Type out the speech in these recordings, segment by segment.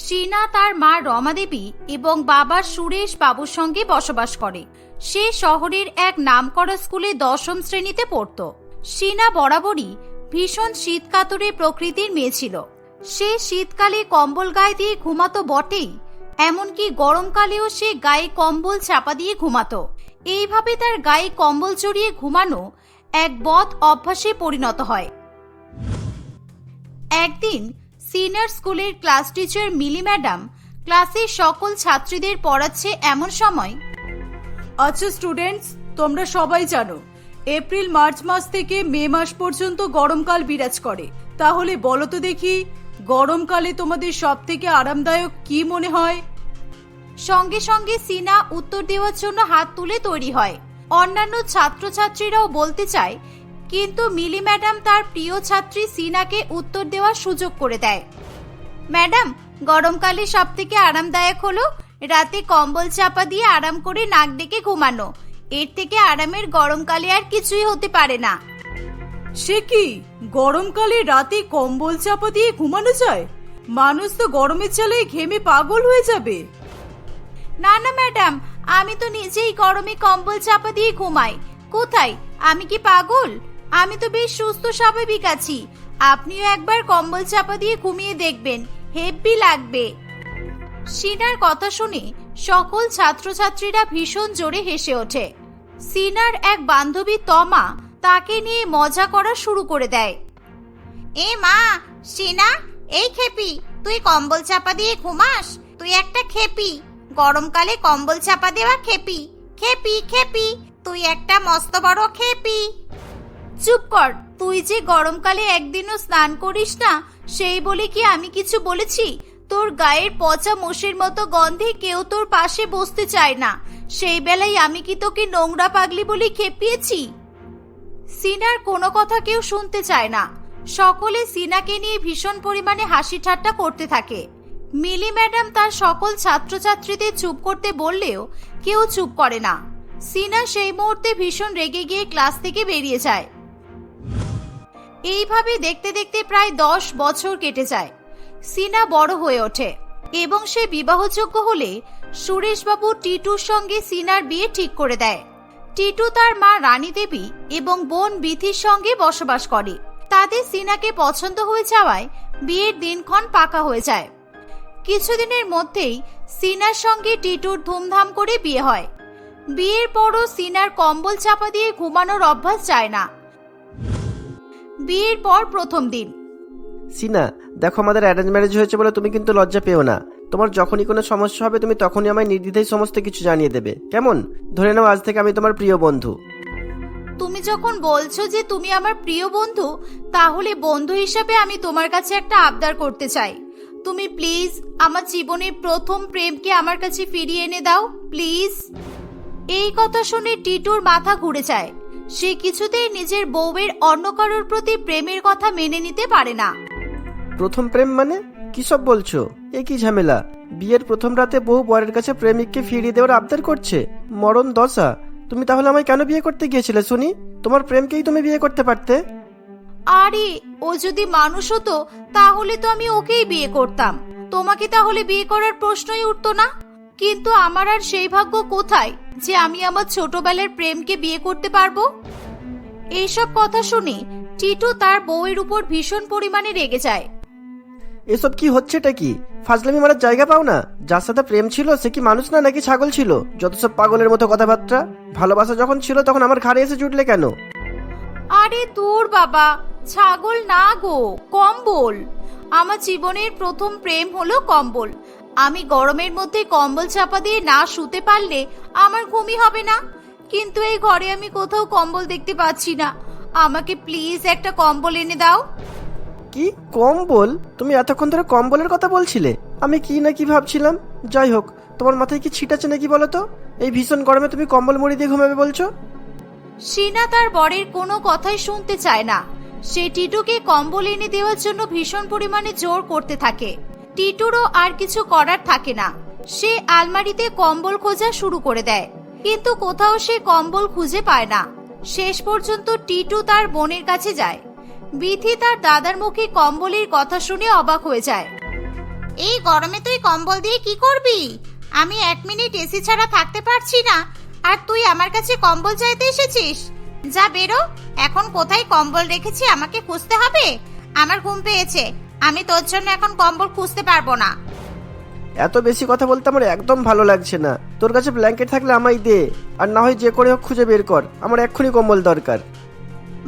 সিনা তার মা রমা দেবী এবং বাবা সুরেশ বাবুর সঙ্গে বসবাস করে। সে শহরের এক নামকরা স্কুলে 10ম শ্রেণীতে পড়ত। সিনা বরাবরই ভীষণ শীতকাতরে প্রকৃতির মেয়ে ছিল। সে শীতকালে কম্বল গায়ে দিয়ে ঘুমাতো বটেই, এমনকি গরমকালেও সে গায়ে কম্বল চাপা দিয়ে ঘুমাতো। এইভাবে তার গায়ে কম্বল জড়িয়ে ঘুমানো এক বদ অভ্যাসে পরিণত হয়। একদিন সিনিয়র স্কুলের ক্লাস টিচার মিলি ম্যাডাম ক্লাসের সকল ছাত্রীদের পড়াচ্ছে এমন সময়, আচ্ছা স্টুডেন্টস, তোমরা সবাই জানো এপ্রিল মার্চ মাস থেকে মে মাস পর্যন্ত গরমকাল বিরাজ করে। তাহলে বলো তো দেখি, গরমকালে তোমাদের সব থেকে আরামদায়ক কি মনে হয়? সঙ্গে সঙ্গে সিনা উত্তর দেওয়ার জন্য হাত তুলে তৈরি হয়। অন্যান্য ছাত্রছাত্রীরাও বলতে চায়, কিন্তু মিলি ম্যাডাম তার প্রিয় ছাত্রী সিনাকে উত্তর দেওয়ার সুযোগ করে দেয়। ম্যাডাম, গরমকালে সব থেকে আরামদায়ক হলো রাতে কম্বল চাপা দিয়ে আরাম করে নাক ডেকে ঘুমানো। এর থেকে আরামের গরমকালে আর কিছুই হতে পারে না। সে কি, গরমকালে রাতে কম্বল চাপা দিয়ে ঘুমানো যায়? মানুষ তো গরমের জ্বালায় ঘেমে পাগল হয়ে যাবে। না না ম্যাডাম, আমি তো নিজেই গরমে কম্বল চাপা দিয়ে ঘুমাই। কোথায়, আমি কি পাগল? আমি তো বেশ সুস্থ স্বাভাবিক আছি। আপনিও একবার কম্বল চাপা দিয়ে ঘুমিয়ে দেখবেন, হেব্বি লাগবে। সিনার কথা শুনে সকল ছাত্রছাত্রীরা ভীষণ জোরে হেসে ওঠে। সিনার এক বান্ধবী তমা তাকে নিয়ে মজা করা শুরু করে দেয়। এ মা, সিনা, এই খেপি, তুই কম্বল চাপা দিয়ে ঘুমাস? তুই একটা খেপি, গরমকালে কম্বল চাপা দেওয়া খেপি। খেপি খেপি, তুই একটা মস্ত বড় খেপি। চুপ কর, তুই যে গরমকালে একদিনও স্নান করিস না, সেই বলে কি আমি কিছু বলেছি? তোর গায়ের পচা মোষের মতো গন্ধে কেউ তোর পাশে বসতে চায় না। সেই বেলায় আমি কি তোকে নোংরা পাগলি বলে খেপিয়েছি? সিনার কোনো কথা কেউ শুনতে চায় না। সকলে সিনাকে নিয়ে ভীষণ পরিমাণে হাসি ঠাট্টা করতে থাকে। মিলি ম্যাডাম তার সকল ছাত্রছাত্রীদের চুপ করতে বললেও কেউ চুপ করে না। সিনা সেই মুহূর্তে ভীষণ রেগে গিয়ে ক্লাস থেকে বেরিয়ে যায়। এইভাবে দেখতে দেখতে প্রায় 10 বছর কেটে যায়। সিনা বড় হয়ে ওঠে এবং সে বিবাহযোগ্য হলে সুরেশবাবু টিটুর সঙ্গে সিনার বিয়ে ঠিক করে দেয়। টিটু তার মা রানী দেবী এবং বোন বিথির সঙ্গে বসবাস করে। তাদের সিনাকে পছন্দ হয়ে যাওয়ায় বিয়ের দিনক্ষণ পাকা হয়ে যায়। কিছুদিনের মধ্যেই সিনার সঙ্গে টিটুর ধুমধাম করে বিয়ে হয়। বিয়ের পরও সিনার কম্বল চাপা দিয়ে ঘুমানোর অভ্যাস যায় না। বিয়ের পর প্রথম দিন। সিনা, দেখো আমাদের অ্যারেঞ্জ ম্যারেজ হয়েছে বলে তুমি কিন্তু লজ্জা পেও না। তোমার যখনই কোনো সমস্যা হবে তুমি তখনই আমায় নির্দ্বিধায় সমস্ত কিছু জানিয়ে দেবে, কেমন? ধরে নাও আজ থেকে আমি তোমার প্রিয় বন্ধু। তুমি যখন বলছো যে তুমি আমার প্রিয় বন্ধু, তাহলে বন্ধু হিসাবে আমি তোমার কাছে একটা আবদার করতে চাই। তুমি প্লিজ আমার জীবনের প্রথম প্রেমকে আমার কাছে ফিরিয়ে এনে দাও, প্লিজ। এই কথা শুনে টিটুর মাথা ঘুরে যায়। সে কিছুতেই নিজের বউয়ের অন্য কারোর প্রতি প্রেমের কথা মেনে নিতে পারে না। প্রথম প্রেম মানে কি সব বলছো? এ কি ঝামেলা? বিয়ের প্রথম রাতে বউ বরের কাছে প্রেমিককে ফিরিয়ে দেওয়ার আবদার করছে? মরণ দশা! তুমি তাহলে আমায় কেন বিয়ে করতে গিয়েছিলে শুনি? তোমার প্রেমকেই তুমি বিয়ে করতে পারতে। আরে, ও যদি মানুষ হতো তাহলে তো আমি ওকেই বিয়ে করতাম। তোমাকে তাহলে বিয়ে করার প্রশ্নই উঠতো না। কিন্তু আমার আর সেই ভাগ্য কোথায় যে আমি আমার ছোটবেলার প্রেমকে বিয়ে করতে পারবো? এইসব কথা শুনে টিটু তার বউয়ের উপর ভীষণ পরিমাণে রেগে যায়। এসব কি হচ্ছেটা কি? ফাজলামি মারার জায়গা পাও না? যার সাথে প্রেম ছিল সে কি মানুষ না নাকি ছাগল ছিল? যত সব পাগলের মতো কথাবার্তা। ভালোবাসা যখন ছিল তখন আমার ঘাড়ে এসে জুটলে কেন? আরে দূর বাবা, ছাগল না গো, কম্বল। আমার জীবনের প্রথম প্রেম হলো কম্বল। আমি গরমের মধ্যে কম্বল চাপা দিয়ে না শুতে পারলে আমার ঘুমই হবে না। কিন্তু এই ঘরে আমি কোথাও কম্বল দেখতে পাচ্ছি না। আমাকে প্লিজ একটা কম্বল এনে দাও। কি কম্বল? তুমি এতক্ষণ ধরে কম্বলের কথা বলছিলে? আমি কি না কি ভাবছিলাম। যাই হোক, তোমার মাথায় কি ছিট আছে নাকি বলো তো? এই ভীষণ গরমে তুমি কম্বল মুড়ি দিয়ে ঘুমাবে বলছো? সিনা তার বরের কোনো কথাই শুনতে চায় না। সে টিটুকে কম্বল এনে দেওয়ার জন্য ভীষণ পরিমাণে জোর করতে থাকে। টিটুরও আর কিছু করার থাকে না। সে আলমারিতে কম্বল খোঁজা শুরু করে দেয়, কিন্তু কোথাও সে কম্বল খুঁজে পায় না। শেষ পর্যন্ত টিটু তার বোনের কাছে যায়। বিথি তার দাদার মুখে কম্বলের কথা শুনে অবাক হয়ে যায়। এই গরমে তুই কম্বল দিয়ে কি করবি? আমি 1 মিনিট এসি ছাড়া থাকতে পারছি না, আর তুই আমার কাছে কম্বল চাইতে এসেছিস? যা বেরো, এখন কোথায় কম্বল রেখেছি আমাকে খুঁজতে হবে। আমার ঘুম পেয়েছে, আমি তোর জন্য এখন কম্বল খুঁজতে পারবো না। এত বেশি কথা বলতে আমার একদম ভালো লাগছে না। তোর কাছে ব্ল্যাঙ্কেট থাকলে আমায় দে, আর না হয় যে করে হোক খুঁজে বের কর, আমার এক্ষুনি কম্বল দরকার।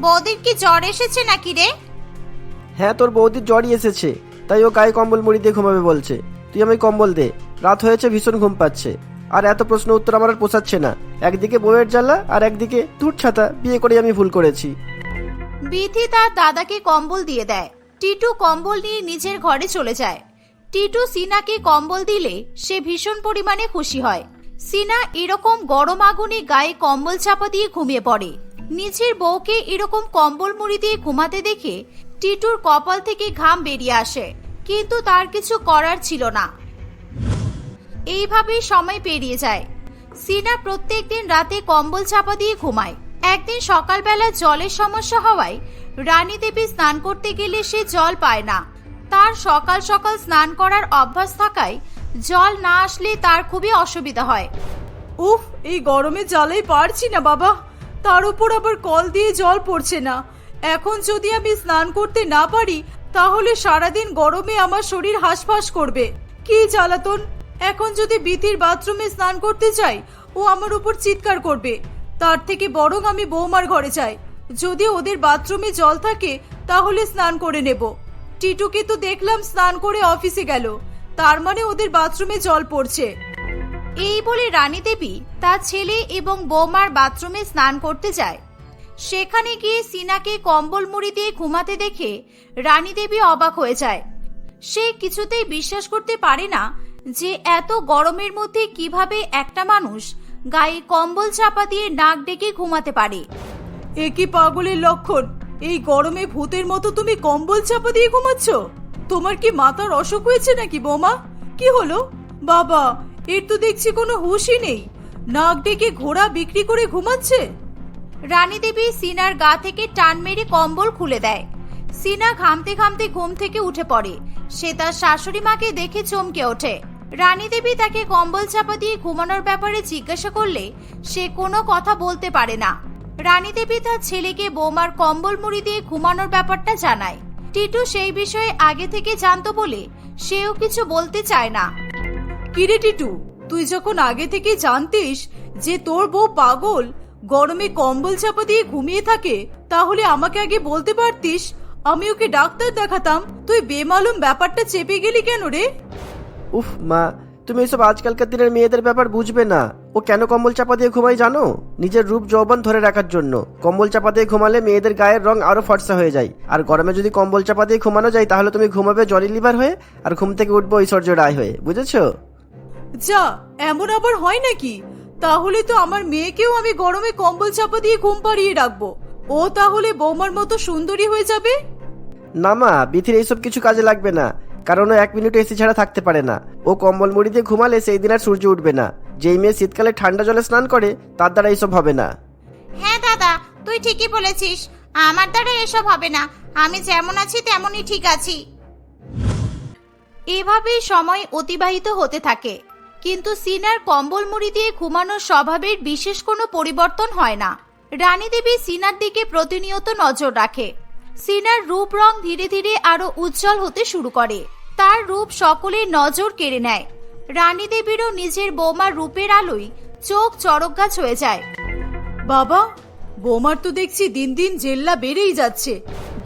বৌদির কি জ্বর এসেছে নাকি রে? হ্যাঁ, তোর বৌদির জ্বরই এসেছে, তাই ও গায়ে কম্বল মুড়ি দিয়ে ঘুমাবে বলছে। তুই আমায় কম্বল দে, রাত হয়েছে, ভীষণ ঘুম পাচ্ছে। আর এত প্রশ্ন উত্তর আমার আর পোষাচ্ছে না। একদিকে বউয়ের জ্বালা, আর একদিকে তুর ছাতা, বিয়ে করে আমি ভুল করেছি। বিথি তার দাদাকে কম্বল দিয়ে দেয়। টিটু কম্বল নিয়ে নিজের ঘরে চলে যায়। টিটু সিনাকে কম্বল দিলে সে ভীষণ পরিমাণে খুশি হয়। সিনা এরকম গরম আগুনে গায়ে কম্বল চাপা দিয়ে ঘুমিয়ে পড়ে। নিজের বউকে এরকম কম্বল মুড়ি দিয়ে ঘুমাতে দেখে টিটুর কপাল থেকে ঘাম বেরিয়ে আসে, কিন্তু তার কিছু করার ছিল না। এইভাবেই সময় পেরিয়ে যায়। সিনা প্রত্যেকদিন রাতে কম্বল চাপা দিয়ে ঘুমায়। একদিন সকালবেলা জলের সমস্যা হওয়ায় রানী দেবী স্নান করতে গেলে সে জল পায় না। তার সকাল সকাল স্নান করার অভ্যাস থাকায় জল না আসলে তার খুবই অসুবিধা হয়। উফ, এই গরমে জ্বালাই পারছি না বাবা, তার উপর আবার কল দিয়ে জল পড়ছে না। এখন যদি আমি স্নান করতে না পারি তাহলে সারাদিন গরমে আমার শরীর হাঁসফাঁস করবে। কি জ্বালাতন! এখন যদি বিথির বাথরুমে স্নান করতে যাই, ও আমার উপর চিৎকার করবে। তার থেকে বরং আমি বৌমার ঘরে যাই, যদি ওদের বাথরুমে জল থাকে তাহলে স্নান করে নেব। টিটুকে তো দেখলাম স্নান করে অফিসে গেল, তার মানে ওদের বাথরুমে জল পড়ছে। এই বলে রানী দেবী তার ছেলে এবং বৌমার বাথরুমে স্নান করতে যায়। সেখানে গিয়ে সিনাকে কম্বল মুড়ি দিয়ে ঘুমাতে দেখে রানী দেবী অবাক হয়ে যায়। সে কিছুতেই বিশ্বাস করতে পারে না যে এত গরমের মধ্যে কিভাবে একটা মানুষ গায়ে কম্বল চাপা দিয়ে নাক ডেকে ঘুমাতে পারে। এ কি পাগলের লক্ষণ! এই গরমে ভূতের মতো তুমি কম্বল চাপা দিয়ে ঘুমাচ্ছ? তোমার কি মাথার অসুখ হয়েছে নাকি বৌমা? কি হলো বাবা, এর তো দেখছি কোনো হুঁশই নেই। নাক ডেকে ঘোড়া বিক্রি করে ঘুমাচ্ছে। রানী দেবী সিনার গা থেকে টান মেরে কম্বল খুলে দেয়। সিনা ঘামতে ঘামতে ঘুম থেকে উঠে পড়ে। সে তার শাশুড়ি মাকে দেখে চমকে ওঠে। রানী দেবী তাকে কম্বল চাপা দিয়ে ঘুমানোর ব্যাপারে জিজ্ঞাসা করলে সে কোনো কথা বলতে পারে না। রানী দেবী তার ছেলেকে বৌমার কম্বল মুড়ি দিয়ে ঘুমানোর ব্যাপারটা জানায়। টিটু সেই বিষয়ে আগে থেকে জানতো বলে সেও কিছু বলতে চায় না। কিরে টিটু, তুই যখন আগে থেকে জানতিস যে তোর বউ পাগল, গরমে কম্বল চাপা দিয়ে ঘুমিয়ে থাকে, তাহলে আমাকে আগে বলতে পারতিস, আমি ওকে ডাক্তার দেখাতাম। তুই বেমালুম ব্যাপারটা চেপে গেলি কেন রে? উফ মা, তুমি এসব আজকালকার দিনের মেয়েদের ব্যাপার বুঝবে না। ও কেন কম্বল চাপা দিয়ে ঘুমাই জানো? নিজের রূপ যৌবন ধরে রাখার জন্য। কম্বল চাপা দিয়ে ঘুমালে মেয়েদের গায়ের রং আরো ফর্সা হয়ে যায়, আর গরমে যদি কম্বল চাপা দিয়ে ঘুমানো যায় তাহলে তুমি ঘুমাবে জলি লিভার হয়ে, আর ঘুম থেকে উঠবো ঐশ্বর্য রায় হয়ে। বুঝেছো? যা, এমন আবার হয় নাকি? তাহলে তো আমার মেয়েকেও আমি গরমে কম্বল চাপা দিয়ে ঘুম পাড়িয়ে রাখবো। ও তাহলে বৌমার মতো সুন্দরী হয়ে যাবে। না মা, বিথির এইসব কিছু কাজে লাগবে না, কারণ ও 1 মিনিট এসি ছাড়া থাকতে পারে না। ও কম্বল মুড়ি দিয়ে ঘুমালে সেই দিন আর সূর্য উঠবে না। যেই মেয়ে শীতকালে ঠান্ডা জলে স্নান করে তার দ্বারা এইসব হবে না। হ্যাঁ দাদা, তুই ঠিকই বলেছিস, আমার দ্বারা এসব হবে না। আমি যেমন আছি তেমনই ঠিক আছি। এভাবেই সময় অতিবাহিত হতে থাকে, কিন্তু সিনার কম্বল মুড়ি দিয়ে ঘুমানোর স্বভাবের বিশেষ কোনো পরিবর্তন হয় না। রানী দেবী সিনার দিকে প্রতিনিয়ত নজর রাখে। সিনার রূপ রং ধীরে ধীরে আরো উজ্জ্বল হতে শুরু করে। তার রূপ সকলের নজর কেড়ে নেয়। রানী দেবীরও নিজের বৌমার রূপের আলোয় চোখ চড়ক গাছ হয়ে যায়। বাবা, বৌমার তো দেখছি দিন দিন জেল্লা বেড়েই যাচ্ছে।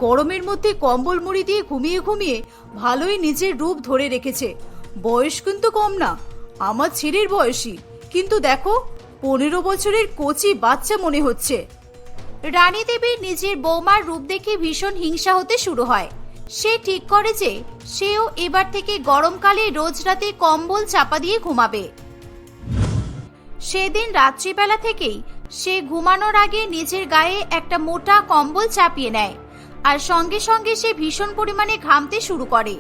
গরমের মধ্যে কম্বল মুড়ি দিয়ে ঘুমিয়ে ঘুমিয়ে ভালোই নিজের রূপ ধরে রেখেছে। বয়স কিন্তু কম না, আমার ছেলের বয়সী, কিন্তু দেখো 15 বছরের কচি বাচ্চা মনে হচ্ছে। রানী দেবীর নিজের বৌমার রূপ দেখে ভীষণ হিংসা হতে শুরু হয়। সে ঠিক করে যে সেও এবার থেকে গরমকালে রোজ রাতে কম্বল চাপা দিয়ে ঘুমাবে। সেদিন রাত্রিবেলা থেকেই সে ঘুমানোর আগে নিজের গায়ে একটা মোটা কম্বল চাপিয়ে নেয়, আর সঙ্গে সঙ্গে সে ভীষণ পরিমাণে ঘামতে শুরু করে।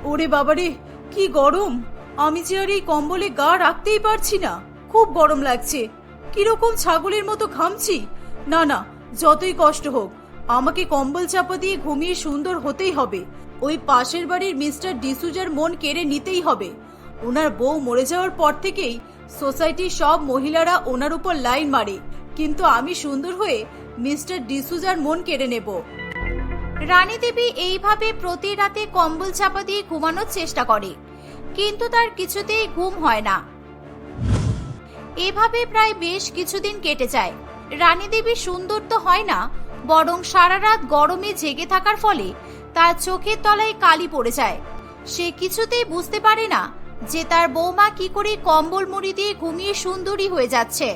ওরে বাবারে, কি গরম! আমি যে আর এই কম্বলে গা রাখতেই পারছি না, খুব গরম লাগছে। কিরকম ছাগলের মতো ঘামছি। না না, যতই কষ্ট হোক আমাকে কম্বল চাপা দিয়ে ঘুমিয়ে সুন্দর হতেই হবে। ওই পাশের বাড়ির মিস্টার ডিসুজার মন কেড়ে নিতেই হবে। ওনার বউ মরে যাওয়ার পর থেকেই সোসাইটির সব মহিলারা ওনার উপর লাইন মারে, কিন্তু আমি সুন্দর হয়ে মিস্টার ডিসুজার মন কেড়ে নেব। রানী দেবী এইভাবে প্রতি রাতে কম্বল চাপা দিয়ে ঘুমানোর চেষ্টা করে, কিন্তু তার কিছুতেই ঘুম হয় না। এভাবে প্রায় বেশ কিছুদিন কেটে যায়। রানী দেবী সুন্দর তো হয় না, বরং সারা রাত গরমে জেগে থাকার ফলে তার চোখের তলায় কালি পড়ে যায়। সে কিছুতেই বুঝতে পারে না যে তার বৌমা কি করে কম্বল মুড়ি দিয়ে ঘুমিয়ে সুন্দরী হয়ে যাচ্ছে।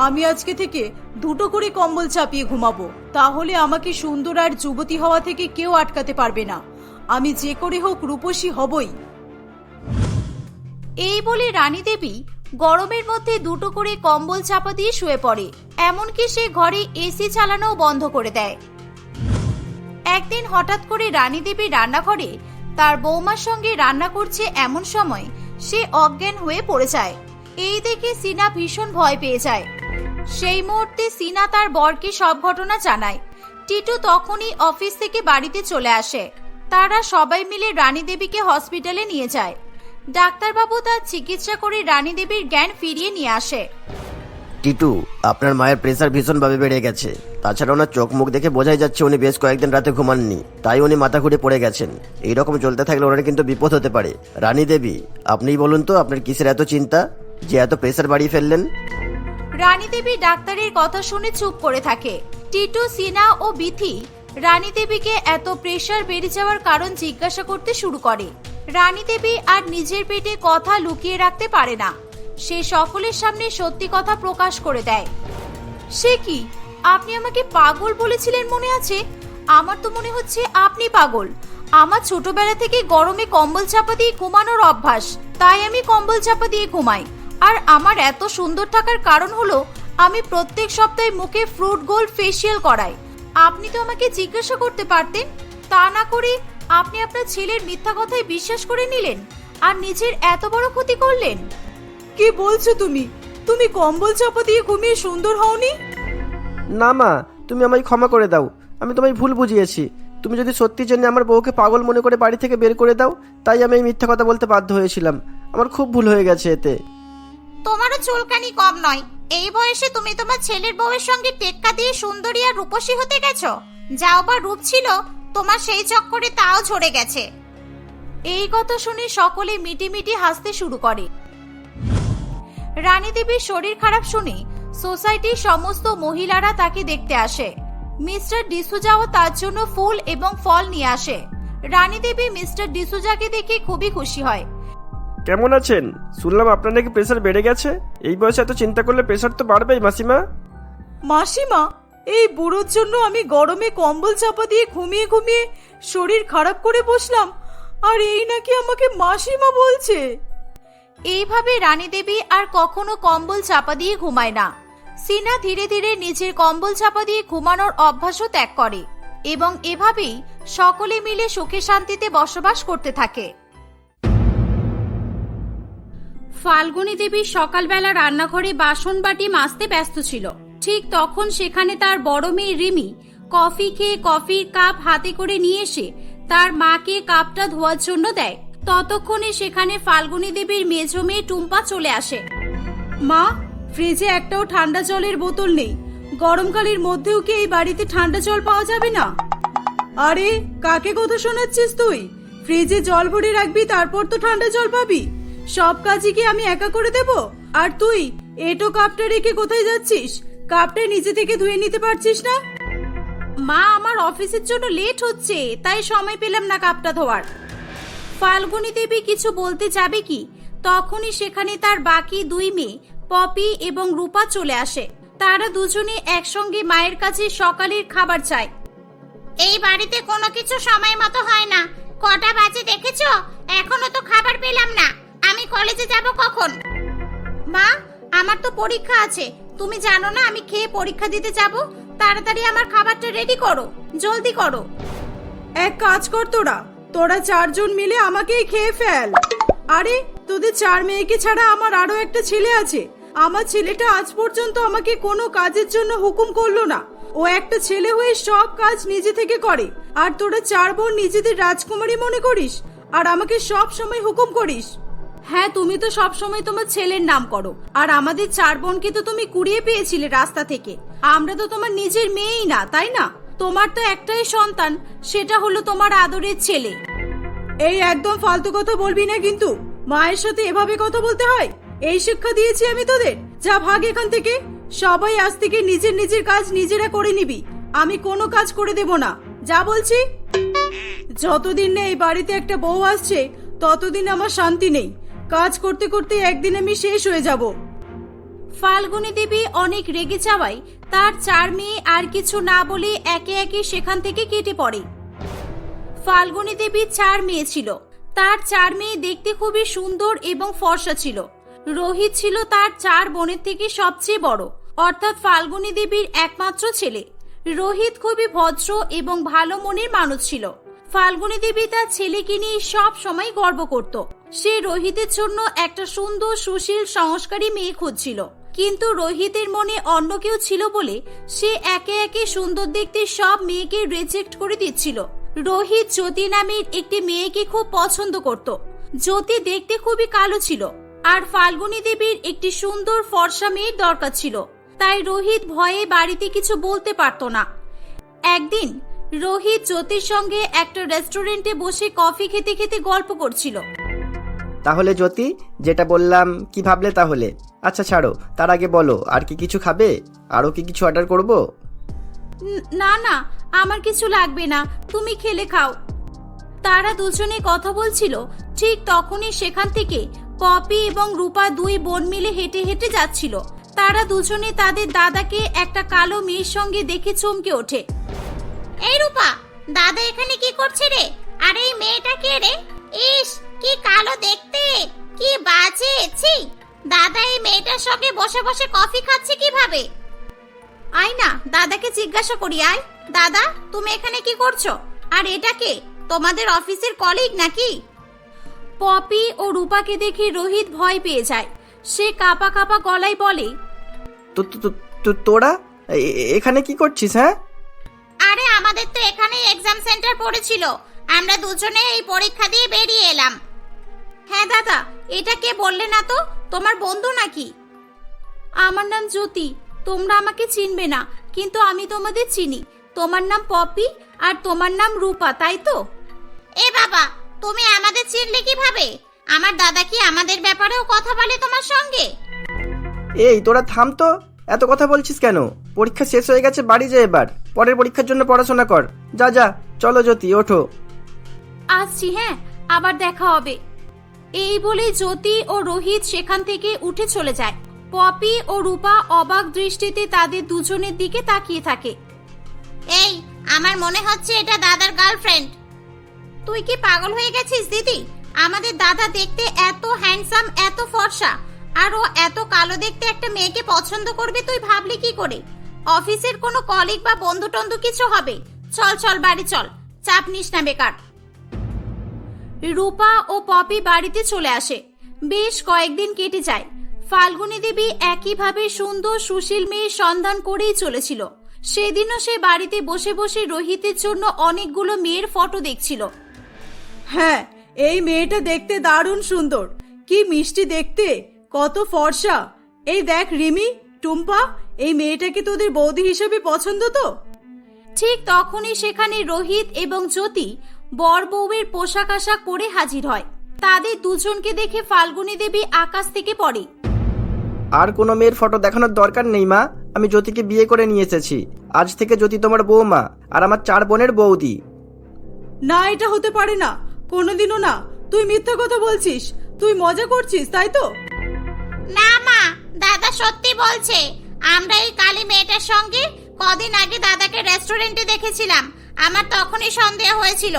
আমি আজকে থেকে 2টো করে কম্বল চাপিয়ে ঘুমাবো, তাহলে আমাকে সুন্দর আর যুবতী হওয়া থেকে কেউ আটকাতে পারবে না। আমি যে করে হোক রূপসী হবই। এই বলে রানী দেবী গরমের মধ্যে 2টো করে কম্বল চাপা দিয়ে শুয়ে পড়ে। এমনকি সে ঘরে এসি চালানোও বন্ধ করে দেয়। একদিন হঠাৎ করে রানী দেবী রান্নাঘরে তার বৌমার সঙ্গে রান্না করছে, এমন সময় সে অজ্ঞান হয়ে পড়ে যায়। এই দেখে সিনা ভীষণ ভয় পেয়ে যায়। সেই মুহূর্তে সিনা তার বরকে সব ঘটনা জানায়। টিটু তখনই অফিস থেকে বাড়িতে চলে আসে। তারা সবাই মিলে রানী দেবীকে হসপিটালে নিয়ে যায়। ডাক্তারবাবু তার চিকিৎসা করে রানী দেবীর জ্ঞান ফিরিয়ে নিয়ে আসে। টিটু, আপনার মায়ের প্রেসার ভীষণভাবে বেড়ে গেছে। তাছাড়া ওনার চোখ মুখ দেখে বোঝাই যাচ্ছে উনি বেশ কয়েকদিন রাতে ঘুমাননি, তাই উনি মাথা ঘুরে পড়ে গেছেন। এইরকম চলতে থাকলে ওনার কিন্তু বিপদ হতে পারে। রানী দেবী, আপনিই বলুন তো আপনার কিসের এত চিন্তা যে এত প্রেসার বাড়িয়ে ফেললেন? রানী দেবী ডাক্তারের কথা শুনে চুপ করে থাকে। টিটু, সিনা ও বিথি রানী দেবীকে এত প্রেসার বেড়ে যাওয়ার কারণ জিজ্ঞাসা করতে শুরু করে। রানী দেবী আর নিজের পেটে কথা লুকিয়ে রাখতে পারে না। সে সকলের সামনে সত্যি কথা প্রকাশ করে দেয়। সে কি, আপনি আমাকে পাগল বলেছিলেন মনে আছে? আমার তো মনে হচ্ছে আপনি পাগল। আমার ছোটবেলা থেকে গরমে কম্বল চাপা দিয়ে ঘুমানোর অভ্যাস, তাই আমি কম্বল চাপা দিয়ে ঘুমাই। আর আমার এত সুন্দর থাকার কারণ হলো আমি প্রত্যেক সপ্তাহে মুখে ফ্রুট গোল্ড ফেসিয়াল করাই। আপনি তো আমাকে জিজ্ঞাসা করতে পারতেন, তা না করে আপনি আপনার ছেলের মিথ্যা কথায় বিশ্বাস করে নিলেন আর নিজের এত বড় ক্ষতি করলেন। কি বলছো তুমি? তুমি কম্বল চাপা দিয়ে ঘুমিয়ে সুন্দর হওনি? না মা, তুমি আমায় ক্ষমা করে দাও। আমি তোমায় ভুল বুঝিয়েছি। তুমি যদি সত্যি জেনে আমার বউকে পাগল মনে করে বাড়ি থেকে বের করে দাও, তাই আমি এই মিথ্যা কথা বলতে বাধ্য হয়েছিলাম। আমার খুব ভুল হয়ে গেছে এতে। তোমারও চুলকানি কম নয়। এই বয়সে তুমি তোমার ছেলের বউয়ের সঙ্গে টেক্কা দিয়ে সুন্দরী আর রূপসী হতে গেছো। যাও বা রূপ ছিল তোমার, সেই চক্করে তাও ঝরে গেছে। এই কথা শুনে সকলে মিটিমিটি হাসতে শুরু করে। রানী দেবীর শরীর খারাপ শুনে সোসাইটির সমস্ত মহিলারা তাকে দেখতে আসে। মিস্টার ডিসুজাও তার জন্য ফুল এবং ফল নিয়ে আসে। রানী দেবী মিস্টার ডিসুজাকে দেখে খুবই খুশি হয়। কেমন আছেন? শুনলাম আপনার নাকি প্রেসার বেড়ে গেছে। এই বয়সে এত চিন্তা করলে প্রেসার তো বাড়বেই মাসিমা। মাসিমা, এই বুড়োর জন্য আমি গরমে কম্বল চাপা দিয়ে ঘুমিয়ে ঘুমিয়ে শরীর খারাপ করে বসলাম, আর এই নাকি আমাকে মাসিমা বলছে। এইভাবে রানী দেবী আর কখনো কম্বল চাপা দিয়ে ঘুমায় না। সিনা ধীরে ধীরে নিজের কম্বল চাপা দিয়ে ঘুমানোর অভ্যাসও ত্যাগ করে এবং এভাবেই সকলে মিলে সুখে শান্তিতে বসবাস করতে থাকে। ফাল্গুনী দেবী সকালবেলা রান্নাঘরে বাসন বাটি মাজতে ব্যস্ত ছিল। ঠিক তখন সেখানে তার বড় মেয়ে রিমি কফি খেয়ে কফির কাপ হাতে করে নিয়ে এসে তার মাকে কাপটা ধোয়ার জন্য দেয়। ততক্ষণে সেখানে ফাল্গুনী দেবীর মেজো মেয়ে টুম্পা চলে আসে। মা, ফ্রিজে একটাও ঠান্ডা জলের বোতল নেই। গরমকালের মধ্যেও কি এই বাড়িতে ঠান্ডা জল পাওয়া যাবে না? আরে, কাকে কথা শোনাচ্ছিস তুই? ফ্রিজে জল ভরে রাখবি, তারপর তো ঠান্ডা জল পাবি। সব কাজই কি আমি একা করে দেব? আর তুই এটো কাপটা রেখে কোথায় যাচ্ছিস? কাপটা নিজে থেকে ধুয়ে নিতে পারছিস না? মা, আমার অফিসের জন্য লেট হচ্ছে, তাই সময় পেলাম না কাপটা ধোয়ার। ফাল্গুনী দেবী কিছু বলতে যাবে কি তখনই সেখানে তার বাকি দুই মেয়ে পপি এবং রূপা চলে আসে। তারা দুজনে একসঙ্গে মায়ের কাছে সকালের খাবার চায়। এই বাড়িতে কোনো কিছু সময় মতো হয় না। কটা বাজে দেখেছো? এখনো তো খাবার পেলাম না। আমি কলেজে যাব কখন? মা, আমার তো পরীক্ষা আছে। তুমি জানো না আমি খেয়ে পরীক্ষা দিতে যাব। তাড়াতাড়ি আমার খাবারটা রেডি করো, জলদি করো। এক কাজ কর, তোরা 4 জন মিলে আমাকেই খেয়ে ফেল। আরে, তোদের 4 মেয়েকে ছাড়া আমার আরো একটা ছেলে আছে। আমার ছেলেটা আজ পর্যন্ত আমাকে কোনো কাজের জন্য হুকুম করলো না। ও ও একটা ছেলে হয়ে সব কাজ নিজে থেকে করে, আর তোরা 4 বোন নিজেদের রাজকুমারী মনে করিস আর আমাকে সব সময় হুকুম করিস। হ্যাঁ, তুমি তো সব সময় তোমার ছেলের নাম করো, আর আমাদের 4 বোনকে তো তুমি কুড়িয়ে পেয়েছিলে রাস্তা থেকে। আমরা তো তোমার নিজের মেয়েই না, তাই না? তোমার তো একটাই সন্তান, সেটা হলো তোমার আদরের ছেলে। এই একদম ফালতু কথা বলবি না কিন্তু। মায়ের সাথে এভাবে কথা বলতে হয়? এই শিক্ষা দিয়েছি আমি তোদের? যা ভাগ এখান থেকে। সবাই আজ থেকে নিজের নিজের কাজ নিজেরা করে নিবি, আমি কোনো কাজ করে দেব না। যা বলছি। যতদিন না এই বাড়িতে একটা বউ আসছে ততদিন আমার শান্তি নেই। কাজ করতে করতে একদিন আমি শেষ হয়ে যাব। ফাল্গুনী দেবী অনেক রেগে যাওয়ায় তার 4 মেয়ে আর কিছু না বলে একে একে সেখান থেকে কেটে পড়ে। ফাল্গুনী দেবীর 4 মেয়ে ছিল। তার 4 মেয়ে দেখতে খুবই সুন্দর এবং ফর্সা ছিল। রোহিত ছিল তার 4 বোনের থেকে সবচেয়ে বড়, অর্থাৎ ফাল্গুনী দেবীর একমাত্র ছেলে। রোহিত খুবই ভদ্র এবং ভালো মনের মানুষ ছিল। ফাল্গুনী দেবী তার ছেলেকে নিয়ে সব সময় গর্ব করত। সে রোহিতের জন্য একটা সুন্দর সুশীল সংস্কারী মেয়ে খুঁজছিল, কিন্তু রোহিতের মনে অন্য কেউ ছিল বলে সে একে একে সুন্দর দেখতে সব মেয়েকে রিজেক্ট করে দিচ্ছিল। রোহিত জ্যোতি নামের একটি মেয়েকে খুব পছন্দ করত। জ্যোতি দেখতে খুবই কালো ছিল, আর ফাল্গুনী দেবীর একটি সুন্দর ফর্সা মেয়ের দরকার ছিল। তাই রোহিত ভয়ে বাড়িতে কিছু বলতে পারত না। একদিন রোহিত জ্যোতির সঙ্গে একটা রেস্টুরেন্টে বসে কফি খেতে খেতে গল্প করছিল। তাহলে জ্যোতি, যেটা বললাম কি ভাবলে তাহলে? আচ্ছা ছাড়ো, তার আগে বলো আর কি কিছু খাবে? আরো কি কিছু অর্ডার করব? না না, আমার কিছু লাগবে না, তুমি খেলে খাও। তারা দুজনে কথা বলছিল, ঠিক তখনই সেখান থেকে পপি এবং রূপা 2 বোন মিলে হেঁটে হেঁটে যাচ্ছিল। তারা দুজনে তাদের দাদাকে একটা কালো মেয়ের সঙ্গে দেখে চমকে ওঠে। এই রূপা, দাদা এখানে কি করছে রে? আর এই মেয়েটা কে রে? ইস, কি কালো দেখতে, কি বাজে! ছি, দাদা এই মেয়েটার সঙ্গে বসে বসে কফি খাচ্ছে কিভাবে? আয় না, দাদাকে জিজ্ঞাসা করি। আয় দাদা, তুমি এখানে কি করছো? আর এটা কে? তোমাদের অফিসের কলিগ নাকি? পপি ও রূপাকে দেখে রোহিত ভয় পেয়ে যায়। সে কাঁপা কাঁপা গলায় বলে, তোরা এখানে কি করছিস? হ্যাঁ, আরে আমাদের তো এখানে এক্সাম সেন্টার পড়েছিল, আমরা দুজনে এই পরীক্ষা দিয়ে বেরিয়ে এলাম। হ্যাঁ দাদা, এটা কে বললে না তো? তোমার বন্ধু নাকি? আমার নাম জ্যোতি। তোমরা আমাকে চিনবে না, কিন্তু আমি তোমাদের চিনি। তোমার নাম পপি আর তোমার নাম রূপা, তাই তো? এ বাবা, তুমি আমাদের চিনলে কিভাবে? আমার দাদা কি আমাদের ব্যাপারেও কথা বলে তোমার সঙ্গে? এই তোরা থাম তো, এত কথা বলছিস কেন? পরীক্ষা শেষ হয়ে গেছে, বাড়ি যা এবার। পরের পরীক্ষার জন্য পড়াশোনা কর। যা যা, চলো জ্যোতি, ওঠো। আসছি, হ্যাঁ, আবার দেখা হবে। এই বলে জ্যোতি ও রোহিত সেখান থেকে উঠে চলে যায়। পপি ও রূপা অবাক দৃষ্টিতে তাদের দুজনের দিকে তাকিয়ে থাকে। এই, আমার মনে হচ্ছে এটা দাদার গার্লফ্রেন্ড। তুই কি পাগল হয়ে গেছিস দিদি? আমাদের দাদা দেখতে এত হ্যান্ডসাম, এত ফর্সা, আর ও এত কালো দেখতে একটা মেয়েকে পছন্দ করবে তুই ভাবলি কি করে? অফিসের কোনো কলিগ বা বন্ধু টন্ধু কিছু হবে। চল চল, বাড়ি চল, চাপ নিস না বেকার। রূপা ও পপি বাড়িতে চলে আসে। বেশ কয়েকদিন কেটে যায়। ফাল্গুনী দেবী একইভাবে সুন্দর সুশীল মেয়ের সন্ধান করেই চলেছিল। সেদিনও সে বাড়িতে বসে বসে রোহিতের জন্য অনেকগুলো মেয়ের ফটো দেখছিল। হ্যাঁ, এই মেয়েটা দেখতে দারুণ সুন্দর, কি মিষ্টি দেখতে, কত ফর্সা। এই দেখ রিমি, টুম্পা, এই মেয়েটাকে তোদের বৌদি হিসেবে পছন্দ তো? ঠিক তখনই সেখানে রোহিত এবং জ্যোতি বর বউয়ের পোশাক আশাক পরে হাজির হয়। তাদের দুজনকে দেখে ফাল্গুনী দেবী আকাশ থেকে পড়ে। আর কোনো মেয়ের ফটো দেখানোর দরকার নেই মা, আমি জ্যোতিকে বিয়ে করে নিয়ে এসেছি। আজ থেকে জ্যোতি তোমার বৌমা আর আমার 4 বোনের বৌদি। না, এটা হতে পারে না, কোনোদিনও না। তুই মিথ্যা কথা বলছিস, তুই মজা করছিস, তাই তো? না মা, দাদা সত্যি বলছে। আমরা এই কালী মেয়েটার সঙ্গে কদিন আগে দাদাকে রেস্টুরেন্টে দেখেছিলাম, আমার তখনই সন্দেহ হয়েছিল।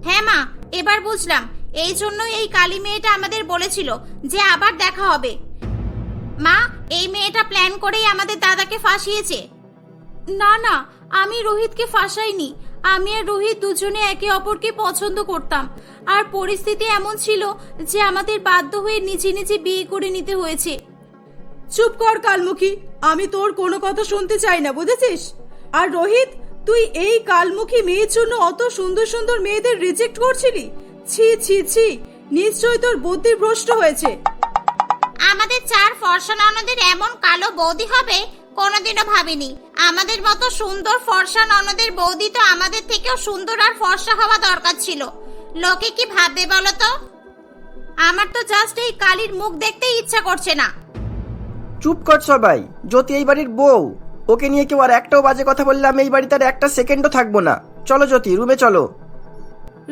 হ্যাঁ মা, এবার বুঝলাম, এই জন্যই এই কালী মেয়েটা আমাদের বলেছিল যে আবার দেখা হবে। মা, এই মেয়েটা প্ল্যান করেই আমাদের দাদাকে ফাঁসিয়েছে। না না, আমি রোহিতকে ফাঁসাইনি। আমি আর রোহিত দুজনে একে অপরকে পছন্দ করতাম, আর পরিস্থিতি এমন ছিল যে আমাদের বাধ্য হয়ে নিজে নিজে বিয়ে করে নিতে হয়েছে। চুপ কর কালমুখী, আমি তোর কোনো কথা শুনতে চাই না, বুঝেছিস? আর রোহিত, তুই এই কালমুখী মেয়ের জন্য অত সুন্দর সুন্দর মেয়েদের রিজেক্ট করছিলি? ছি ছি ছি, নিশ্চয় তোর বুদ্ধি ভ্রষ্ট হয়েছে। আমাদের 4 ফর্সা ননদের এমন কালো বৌদি হবে কোনোদিনও ভাবিনি। আমাদের মতো সুন্দর ফর্সা ননদের বৌদি তো আমাদের থেকেও সুন্দর আর ফর্সা হওয়া দরকার ছিল। লোকে কি ভাববে বলো তো? আমার তো জাস্ট এই কালির মুখ দেখতেই ইচ্ছা করছে না। চুপ কর সবাই, জ্যোতি এই বাড়ির বউ, ওকে নিয়ে কেউ আর একটাও বাজে কথা বললে আমি এই বাড়িতে আর একটা সেকেন্ডও থাকবো না। চলো জ্যোতি, রুমে চলো।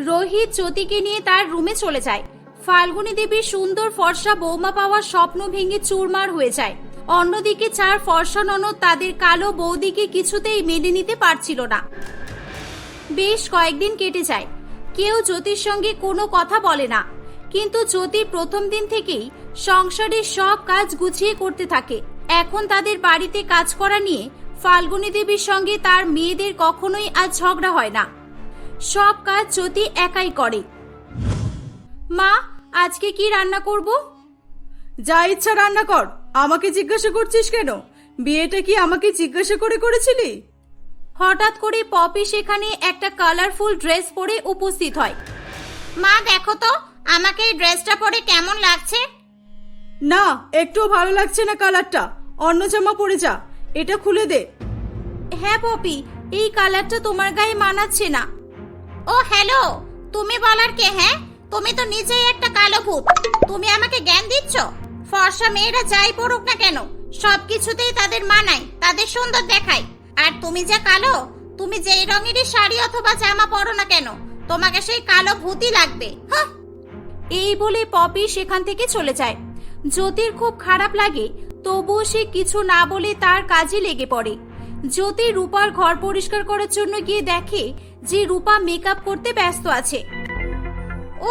রোহিত জ্যোতিকে নিয়ে তার রুমে চলে যায়। ফাল্গুনী দেবীর সুন্দর ফর্সা বৌমা পাওয়ার স্বপ্ন ভেঙে চুরমার হয়ে যায়। অন্যদিকে 4 ফর্সা ননদ তাদের কালো বৌদিকে কিছুতেই মেনে নিতে পারছিল না। বেশ কয়েকদিন কেটে যায়, কেউ জ্যোতির সঙ্গে কোনো কথা বলে না। কিন্তু জ্যোতি প্রথম দিন থেকেই সংসারের সব কাজ গুছিয়ে করতে থাকে। এখন তাদের বাড়িতে কাজ করা নিয়ে ফাল্গুনী দেবীর সঙ্গে তার মেয়েদের কখনোই আজ ঝগড়া হয় না। সব কাজ জ্যোতি একাই করে। মা, আজকে কি রান্না করব? যা ইচ্ছা রান্না কর, আমাকে জিজ্ঞাসা করছিস কেন? বিয়েটা কি আমাকে জিজ্ঞাসা করে করেছিলি? হঠাৎ করে পপি সেখানে একটা কালারফুল ড্রেস পরে উপস্থিত হয়। মা দেখো তো, আমাকে এই ড্রেসটা পরে কেমন লাগছে? না, একটুও ভালো লাগছে না কালারটা। অন্য জামা পরে যা, এটা খুলে দে। হ্যাঁ পপি, এই কালারটা তোমার গায়ে মানাচ্ছে না। ও হ্যালো, তুমি বলার কে? হ্যাঁ, তুমি তো নিজেই একটা কালো ভূত। তুমি আমাকে জ্ঞান দিচ্ছ? ফর্সা মেয়েরা যাই পড়ুক না কেন, সবকিছুতেই তাদের মানায়, তাদের সুন্দর দেখায়। আর তুমি যা কালো, তুমি যেই রঙেরই শাড়ি অথবা জামা পরো না কেন, তোমাকে সেই কালো ভূতই লাগবে। এই বলে পপি সেখান থেকে চলে যায়। জ্যোতির খুব খারাপ লাগে, তবুও সে কিছু না বলে তার কাজে লেগে পড়ে। জ্যোতি রূপার ঘর পরিষ্কার করার জন্য গিয়ে দেখে যে রূপা মেকআপ করতে ব্যস্ত আছে।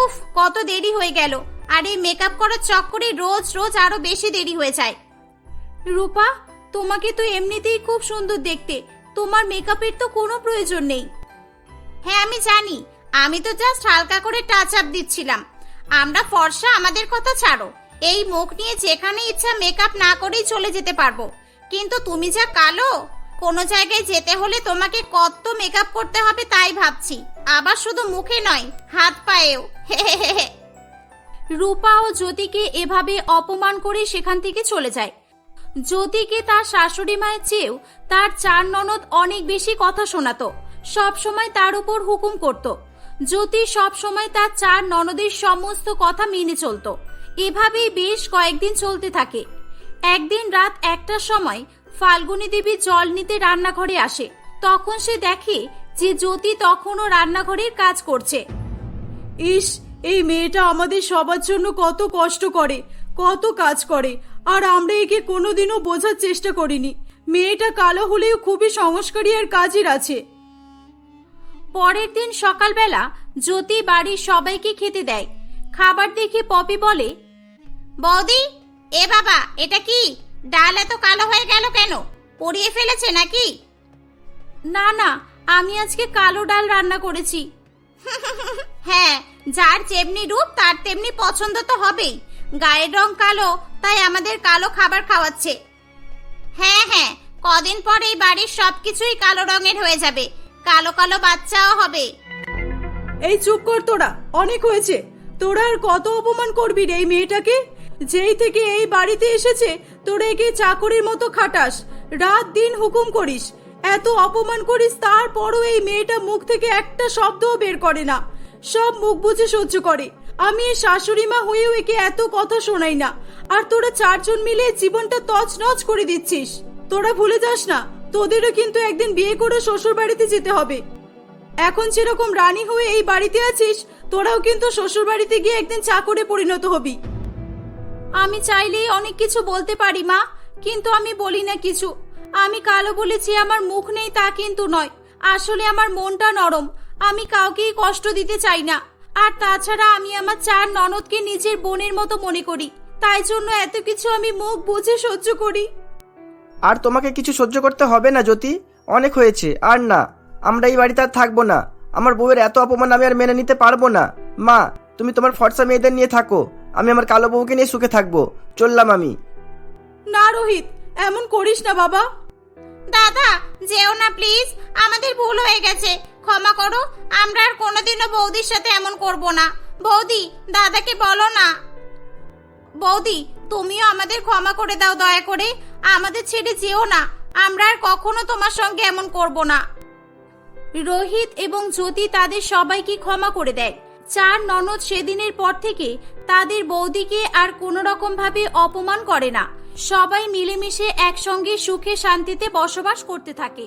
উফ, কত দেরি হয়ে গেল! আর এই মেকআপ করার চক্করে রোজ রোজ আরো বেশি দেরি হয়ে যায়। রূপা, তোমাকে তো এমনিতেই খুব সুন্দর দেখতে, তোমার মেকআপের তো কোনো প্রয়োজন নেই। হ্যাঁ আমি জানি, আমি তো জাস্ট হালকা করে টাচ আপ দিচ্ছিলাম। আমরা ফর্সা, আমাদের কথা ছাড়ো। এই মুখ নিয়ে যেখানে ইচ্ছা মেকআপ না করেই চলে যেতে পারবো। কিন্তু তুমি যা কালো, কোনো জায়গায় যেতে হলে তোমাকে কত মেকআপ করতে হবে তাই ভাবছি। আবার শুধু মুখে নয়, হাত পায়েও। রূপা ও জ্যোতিকে এভাবে অপমান করে সেখান থেকে চলে যায়। জ্যোতিকে তার শাশুড়ি মায়ের চেয়েও তার 4 ননদ অনেক বেশি কথা শোনাতো, সব সময় তার উপর হুকুম করত। জ্যোতি সব সময় তার 4 ননদের সমস্ত কথা মেনে চলতো। এভাবেই বেশ কয়েকদিন চলতে থাকে। একদিন রাত 1টার সময় ফাল্গুনী দেবী জল নিতে রান্নাঘরে আসে। তখন সে দেখে যে জ্যোতি তখনও রান্নাঘরের কাজ করছে। ইস, এই মেয়েটা আমাদের সবার জন্য কত কষ্ট করে, কত কাজ করে, আর আমরা একে কোনোদিনও বোঝার চেষ্টা করিনি। মেয়েটা কালো হলেও খুবই সংস্কারী আর কাজের আছে। পরের দিন সকালবেলা জ্যোতি বাড়ির সবাইকে খেতে দেয়। খাবার দেখে পপি বলে, বৌদি, এ বাবা, এটা কি? ডাল এত কালো হয়ে গেল কেন? পুড়িয়ে ফেলেছে নাকি? না না, আমি আজকে কালো ডাল রান্না করেছি। হ্যাঁ, যার যেমনি রূপ তার তেমনি পছন্দ তো হবেই। গায়ের রং কালো, তাই আমাদের কালো খাবার খাওয়াচ্ছে। হ্যাঁ হ্যাঁ, কদিন পরেই বাড়ির সবকিছুই কালো রঙের হয়ে যাবে, কালো কালো বাচ্চাও হবে। এই চুপ কর তোরা, অনেক হয়েছে। তোরা আর কত অপমান করবি রে এই মেয়েটাকে? যেই থেকে এই বাড়িতে এসেছে তোরা একে চাকরির মতো খাটাস, রাত দিন হুকুম করিস, এত অপমান করিস, তারপরও এই মেয়েটা মুখ থেকে একটা শব্দও বের করে না, সব মুখ বুজে সহ্য করে। আমি এর শাশুড়ি মা হয়েও একে এত কথা শোনাই না, আর তোরা 4 জন মিলে জীবনটা তছনছ করে দিচ্ছিস। তোরা ভুলে যাস না, তোদেরও কিন্তু একদিন বিয়ে করে শ্বশুর বাড়িতে যেতে হবে। এখন যেরকম রানী হয়ে এই বাড়িতে আছিস, তোরাও কিন্তু শ্বশুর বাড়িতে গিয়ে একদিন চাকরে পরিণত হবি। আমি চাইলেই অনেক কিছু বলতে পারি মা, কিন্তু আমি বলি না কিছু। আমি কালো বলেছি আমার মুখ নেই তা কিন্তু নয়, আসলে আমার মনটা নরম। আমি কাউকেই কষ্ট দিতে চাই না। আর তাছাড়া আমি আমার 4 ননদকে নিজের বোনের মতো মনে করি, তাই জন্য এত কিছু আমি মুখ বুঝে সহ্য করি। আর তোমাকে কিছু সহ্য করতে হবে না জ্যোতি, অনেক হয়েছে। আর না, আমরা এই বাড়িতে আর থাকবো না। আমার বউয়ের এত অপমান আমি আর মেনে নিতে পারবো না। মা, তুমি তোমার ফর্সা মেয়েদের নিয়ে থাকো, আমি আমার কালো বউকে নিয়ে সুখে থাকবো। চললাম আমি। না রোহিত, এমন করিস না বাবা। দাদা যেও না প্লিজ, আমাদের ভুল হয়ে গেছে, ক্ষমা করো। আমরা আর কোনোদিনও বৌদির সাথে এমন করব না। বৌদি, দাদাকে বলো না। বৌদি, তুমিও আমাদের ক্ষমা করে দাও দয়া করে, আমাদের ছেড়ে যেও না, আমরা আর কখনো তোমার সঙ্গে এমন করব না। রোহিত এবং জ্যোতি তাদের সবাইকে ক্ষমা করে দেয়। চার ননদ সেদিনের পর থেকে তাদের বৌদিকে আর কোনো রকম ভাবে অপমান করে না। সবাই মিলেমিশে একসঙ্গে সুখে শান্তিতে বসবাস করতে থাকে।